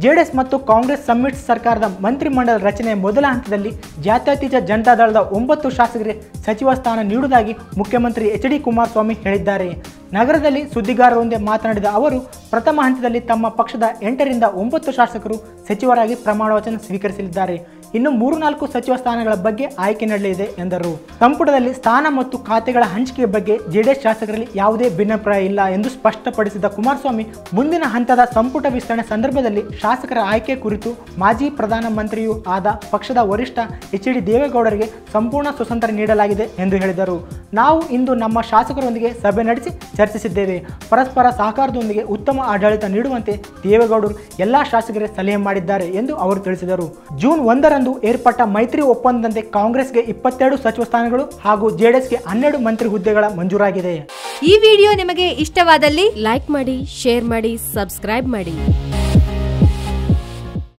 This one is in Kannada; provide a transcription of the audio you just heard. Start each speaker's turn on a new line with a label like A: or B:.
A: ಜೆಡಿಎಸ್ ಮತ್ತು ಕಾಂಗ್ರೆಸ್ ಸಮ್ಮಿಶ್ರ ಸರ್ಕಾರದ ಮಂತ್ರಿಮಂಡಲ ರಚನೆಯ ಮೊದಲ ಹಂತದಲ್ಲಿ ಜಾತ್ಯತೀತ ಜನತಾದಳದ 9 ಶಾಸಕರಿಗೆ ಸಚಿವ ಸ್ಥಾನ ನೀಡುವುದಾಗಿ ಮುಖ್ಯಮಂತ್ರಿ ಎಚ್.ಡಿ. ಕುಮಾರಸ್ವಾಮಿ ಹೇಳಿದ್ದಾರೆ. ನಗರದಲ್ಲಿ ಸುದ್ದಿಗಾರರೊಂದಿಗೆ ಮಾತನಾಡಿದ ಅವರು, ಪ್ರಥಮ ಹಂತದಲ್ಲಿ ತಮ್ಮ ಪಕ್ಷದ 8 ರಿಂದ 9 ಶಾಸಕರು ಸಚಿವರಾಗಿ ಪ್ರಮಾಣ ವಚನ ಸ್ವೀಕರಿಸಲಿದ್ದಾರೆ. ಇನ್ನು 3-4 ಸಚಿವ ಸ್ಥಾನಗಳ ಬಗ್ಗೆ ಆಯ್ಕೆ ನಡೆಯಲಿದೆ ಎಂದರು. ಸಂಪುಟದಲ್ಲಿ ಸ್ಥಾನ ಮತ್ತು ಖಾತೆಗಳ ಹಂಚಿಕೆ ಬಗ್ಗೆ ಜೆಡಿಎಸ್ ಶಾಸಕರಲ್ಲಿ ಯಾವುದೇ ಭಿನ್ನಾಭಿಪ್ರಾಯ ಇಲ್ಲ ಎಂದು ಸ್ಪಷ್ಟಪಡಿಸಿದ ಕುಮಾರಸ್ವಾಮಿ, ಮುಂದಿನ ಹಂತದ ಸಂಪುಟ ವಿಸ್ತರಣೆ ಸಂದರ್ಭದಲ್ಲಿ ಶಾಸಕರ ಆಯ್ಕೆ ಕುರಿತು ಮಾಜಿ ಪ್ರಧಾನಮಂತ್ರಿಯೂ ಆದ ಪಕ್ಷದ ವರಿಷ್ಠ ಎಚ್.ಡಿ. ದೇವೇಗೌಡರಿಗೆ ಸಂಪೂರ್ಣ ಸ್ವಾತಂತ್ರ್ಯ ನೀಡಲಾಗಿದೆ ಎಂದು ಹೇಳಿದರು. ನಾವು ಇಂದು ನಮ್ಮ ಶಾಸಕರೊಂದಿಗೆ ಸಭೆ ನಡೆಸಿ ಚರ್ಚಿಸಿದ್ದೇವೆ. ಪರಸ್ಪರ ಸಹಕಾರದೊಂದಿಗೆ ಉತ್ತಮ ಆಡಳಿತ ನೀಡುವಂತೆ ದೇವೇಗೌಡರು ಎಲ್ಲಾ ಶಾಸಕರಿಗೆ ಸಲಹೆ ಮಾಡಿದ್ದಾರೆ ಎಂದು ಅವರು ತಿಳಿಸಿದರು. ಜೂನ್ 1 ಏರ್ಪಟ್ಟ ಮೈತ್ರಿ ಒಪ್ಪಂದದಂತೆ ಕಾಂಗ್ರೆಸ್ಗೆ 22 ಸಚಿವ ಸ್ಥಾನಗಳು ಹಾಗೂ ಜೆಡಿಎಸ್ಗೆ 12 ಮಂತ್ರಿ ಹುದ್ದೆಗಳ ಮಂಜೂರಾಗಿದೆ.
B: ಈ ವಿಡಿಯೋ ನಿಮಗೆ ಇಷ್ಟವಾದಲ್ಲಿ ಲೈಕ್ ಮಾಡಿ, ಶೇರ್ ಮಾಡಿ, ಸಬ್ಸ್ಕ್ರೈಬ್ ಮಾಡಿ.